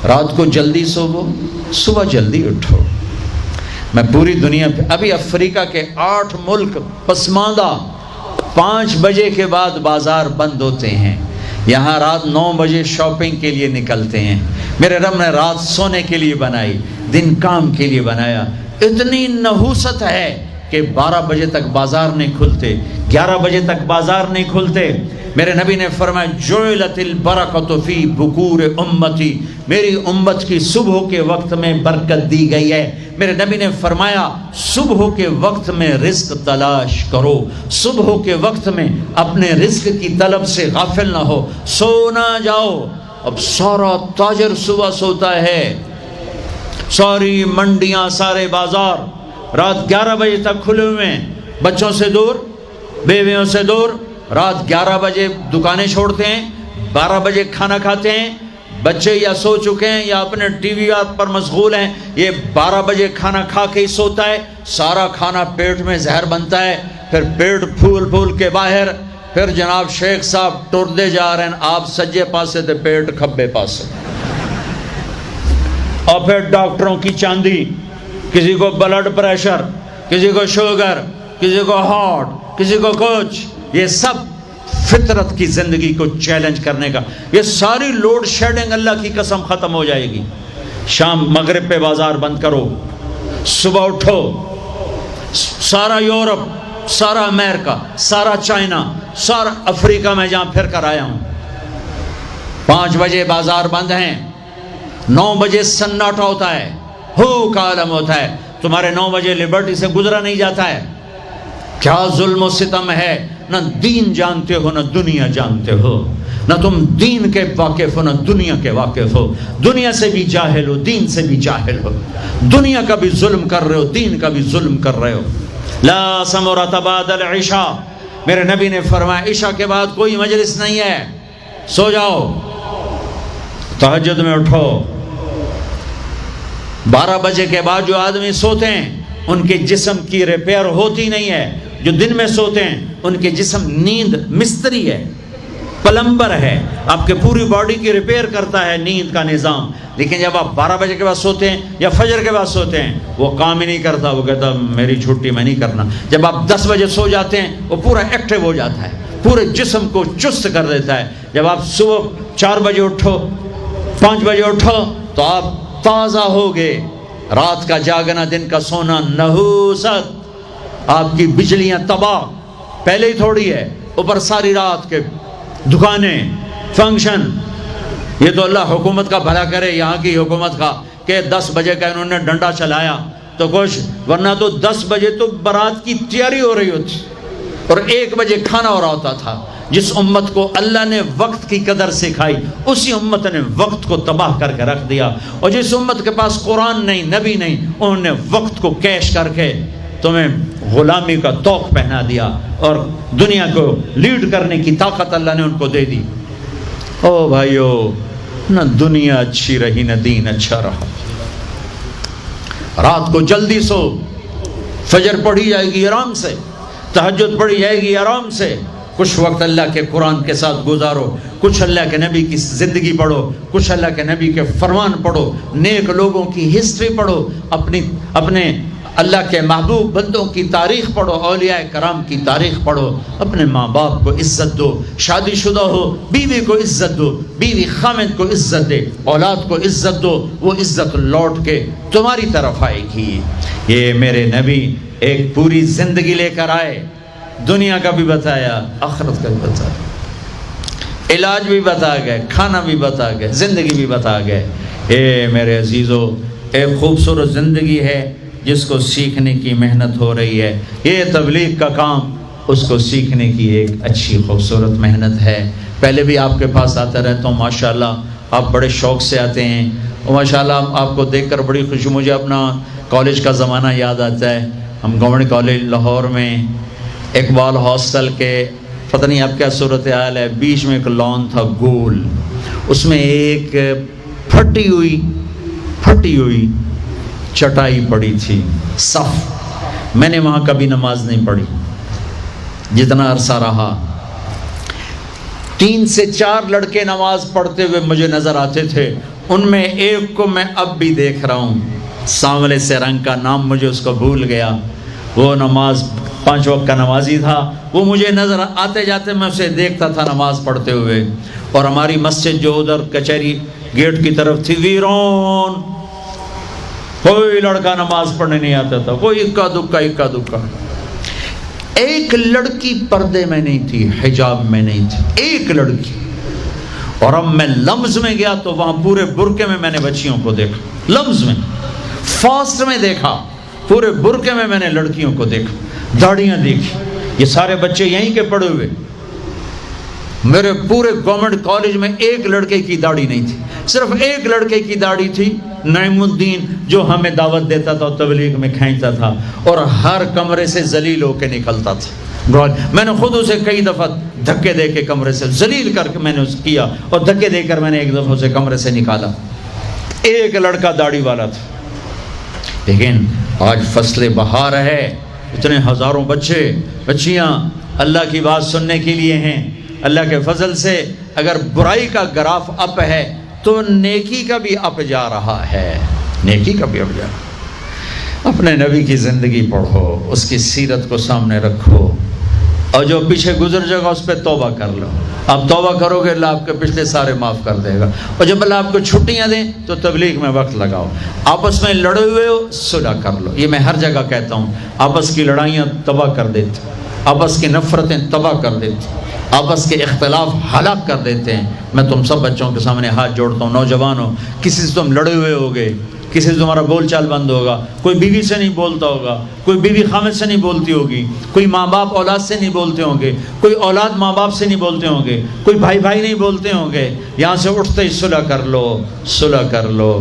رات کو جلدی سوو، صبح جلدی اٹھو۔ میں پوری دنیا پہ ابھی افریقہ کے 8 ملک پسماندہ 5 بجے کے بعد بازار بند ہوتے ہیں، یہاں رات 9 بجے شاپنگ کے لیے نکلتے ہیں۔ میرے رب نے رات سونے کے لیے بنائی، دن کام کے لیے بنایا۔ اتنی نحوست ہے کہ 12 بجے تک بازار نہیں کھلتے، 11 بجے تک بازار نہیں کھلتے۔ میرے نبی نے فرمایا جعلت البرکۃ فی بکور امتی، میری امت کی صبح کے وقت میں برکت دی گئی ہے۔ میرے نبی نے فرمایا صبح کے وقت میں رزق تلاش کرو، صبح کے وقت میں اپنے رزق کی طلب سے غافل نہ ہو، سو نہ جاؤ۔ اب سارا تاجر صبح سوتا ہے، ساری منڈیاں، سارے بازار رات 11 بجے تک کھلے ہوئے ہیں، بچوں سے دور، بیویوں سے دور۔ رات 11 بجے دکانیں چھوڑتے ہیں، 12 بجے کھانا کھاتے ہیں، بچے یا سو چکے ہیں یا اپنے ٹی وی پر مشغول ہیں، یہ 12 بجے کھانا کھا کے ہی سوتا ہے۔ سارا کھانا پیٹ میں زہر بنتا ہے، پھر پیٹ پھول پھول کے باہر، پھر جناب شیخ صاحب ٹردے جا رہے ہیں، آپ سجے پاسے تھے، پیٹ کھبے پاسے، اور پھر ڈاکٹروں کی چاندی، کسی کو بلڈ پریشر، کسی کو شوگر، کسی کو ہارٹ، کسی کو کچھ۔ یہ سب فطرت کی زندگی کو چیلنج کرنے کا، یہ ساری لوڈ شیڈنگ اللہ کی قسم ختم ہو جائے گی۔ شام مغرب پہ بازار بند کرو، صبح اٹھو، سارا یورپ، سارا امریکہ، سارا چائنا، سارا افریقہ میں جہاں پھر کر آیا ہوں، 5 بجے بازار بند ہیں، 9 بجے سناٹا ہوتا ہے، ہو کا عالم ہوتا ہے۔ تمہارے 9 بجے لبرٹی سے گزرا نہیں جاتا ہے۔ کیا ظلم و ستم ہے، نہ دین جانتے ہو نہ دنیا جانتے ہو، نہ تم دین کے واقف ہو نہ دنیا کے واقف ہو، دنیا سے بھی جاہل ہو، دین سے بھی جاہل ہو، دنیا کا بھی ظلم کر رہے ہو، دین کا بھی ظلم کر رہے ہو۔ لا سمرۃ بعد العشاء، میرے نبی نے فرمایا عشاء کے بعد کوئی مجلس نہیں ہے، سو جاؤ۔ تہجد میں اٹھو۔ 12 بجے کے بعد جو آدمی سوتے ہیں ان کے جسم کی ریپیئر ہوتی نہیں ہے، جو دن میں سوتے ہیں ان کے جسم، نیند مستری ہے، پلمبر ہے، آپ کے پوری باڈی کی ریپیئر کرتا ہے نیند کا نظام۔ لیکن جب آپ 12 بجے کے بعد سوتے ہیں یا فجر کے بعد سوتے ہیں، وہ کام ہی نہیں کرتا، وہ کہتا میری چھٹی میں نہیں کرنا۔ جب آپ 10 بجے سو جاتے ہیں وہ پورا ایکٹیو ہو جاتا ہے، پورے جسم کو چست کر دیتا ہے۔ جب آپ صبح 4 بجے اٹھو، 5 بجے اٹھو تو آپ تازہ ہوگے۔ رات کا جاگنا، دن کا سونا نحوست، آپ کی بجلیاں تباہ، پہلے ہی تھوڑی ہے، اوپر ساری رات کے دکانیں، فنکشن۔ یہ تو اللہ حکومت کا بھلا کرے، یہاں کی حکومت کا، کہ 10 بجے کا انہوں نے ڈنڈا چلایا تو کچھ، ورنہ تو 10 بجے تو بارات کی تیاری ہو رہی ہوتی اور 1 بجے کھانا ہو رہا ہوتا تھا۔ جس امت کو اللہ نے وقت کی قدر سکھائی، اسی امت نے وقت کو تباہ کر کے رکھ دیا۔ اور جس امت کے پاس قرآن نہیں، نبی نہیں، انہوں نے وقت کو کیش کر کے تمہیں غلامی کا طوق پہنا دیا، اور دنیا کو لیڈ کرنے کی طاقت اللہ نے ان کو دے دی۔ او بھائیو، نہ دنیا اچھی رہی نہ دین اچھا رہا۔ رات کو جلدی سو، فجر پڑھی جائے گی آرام سے، تہجد پڑھی جائے گی آرام سے، کچھ وقت اللہ کے قرآن کے ساتھ گزارو، کچھ اللہ کے نبی کی زندگی پڑھو، کچھ اللہ کے نبی کے فرمان پڑھو، نیک لوگوں کی ہسٹری پڑھو، اپنے اللہ کے محبوب بندوں کی تاریخ پڑھو، اولیاء کرام کی تاریخ پڑھو، اپنے ماں باپ کو عزت دو، شادی شدہ ہو بیوی کو عزت دو، بیوی خامد کو عزت دے، اولاد کو عزت دو، وہ عزت لوٹ کے تمہاری طرف آئے گی۔ یہ میرے نبی ایک پوری زندگی لے کر آئے، دنیا کا بھی بتایا، آخرت کا بھی بتایا، علاج بھی بتا گئے، کھانا بھی بتا گئے، زندگی بھی بتا گئے۔ اے میرے عزیزو، ایک خوبصورت زندگی ہے جس کو سیکھنے کی محنت ہو رہی ہے۔ یہ تبلیغ کا کام، اس کو سیکھنے کی ایک اچھی خوبصورت محنت ہے۔ پہلے بھی آپ کے پاس آتا رہتا ہوں، ماشاءاللہ آپ بڑے شوق سے آتے ہیں، اور ماشاءاللہ آپ کو دیکھ کر بڑی خوشی، مجھے اپنا کالج کا زمانہ یاد آتا ہے۔ ہم گورنمنٹ کالج لاہور میں اقبال ہاسٹل کے، پتہ نہیں اب کیا صورتحال ہے، بیچ میں ایک لان تھا گول، اس میں ایک پھٹی ہوئی چٹائی پڑی تھی، صف۔ میں نے وہاں کبھی نماز نہیں پڑھی، جتنا عرصہ رہا 3 سے 4 لڑکے نماز پڑھتے ہوئے مجھے نظر آتے تھے، ان میں ایک کو میں اب بھی دیکھ رہا ہوں، سانولے سے رنگ کا نام مجھے اس کو بھول گیا، وہ نماز 5 وقت کا نمازی تھا، وہ مجھے نظر آتے جاتے میں اسے دیکھتا تھا نماز پڑھتے ہوئے. اور ہماری مسجد جو ادھر کچہری گیٹ کی طرف تھی ویرون، کوئی لڑکا نماز پڑھنے نہیں آتا تھا، کوئی اکا دکا. ایک لڑکی پردے میں نہیں تھی، حجاب میں نہیں تھی، ایک لڑکی. اور اب میں لمز میں گیا تو وہاں پورے برقعے میں نے بچیوں کو دیکھا، لمز میں، فاسٹ میں دیکھا، پورے برقعے میں نے لڑکیوں کو دیکھا، داڑیاں دیکھی. یہ سارے بچے یہیں کے پڑے ہوئے. میرے پورے گورنمنٹ کالج میں ایک لڑکے کی داڑھی نہیں تھی، صرف ایک لڑکے کی داڑھی تھی، نعیم الدین، جو ہمیں دعوت دیتا تھا اور تبلیغ میں کھینچتا تھا، اور ہر کمرے سے ذلیل ہو کے نکلتا تھا. میں نے خود اسے کئی دفعہ دھکے دے کے کمرے سے ذلیل کر کے میں نے اسے کیا، اور دھکے دے کر میں نے ایک دفعہ اسے کمرے سے نکالا. ایک لڑکا داڑھی والا تھا. لیکن آج فصل بہار ہے، اتنے ہزاروں بچے بچیاں اللہ کی بات سننے کے لیے ہیں. اللہ کے فضل سے اگر برائی کا گراف اپ ہے تو نیکی کا بھی اپ جا رہا ہے، نیکی کا بھی اپ جا رہا ہے. اپنے نبی کی زندگی پڑھو، اس کی سیرت کو سامنے رکھو، اور جو پیچھے گزر جائے گا اس پہ توبہ کر لو. آپ توبہ کرو گے اللہ آپ کے پچھلے سارے معاف کر دے گا. اور جب اللہ آپ کو چھٹیاں دیں تو تبلیغ میں وقت لگاؤ. آپس میں لڑے ہوئے ہو، صلح کر لو. یہ میں ہر جگہ کہتا ہوں، آپس کی لڑائیاں تباہ کر دیتی، آپس کی نفرتیں تباہ کر دیتی، آپس کے اختلاف ہلاک کر دیتے ہیں. میں تم سب بچوں کے سامنے ہاتھ جوڑتا ہوں، نوجوانوں، کسی سے تم لڑے ہوئے ہوگے، کسی سے تمہارا بول چال بند ہوگا، کوئی بیوی سے نہیں بولتا ہوگا، کوئی بیوی خامد سے نہیں بولتی ہوگی، کوئی ماں باپ اولاد سے نہیں بولتے ہوں گے، کوئی اولاد ماں باپ سے نہیں بولتے ہوں گے، کوئی بھائی نہیں بولتے ہوں گے، یہاں سے اٹھتے ہی صلح کر لو، صلح کر لو.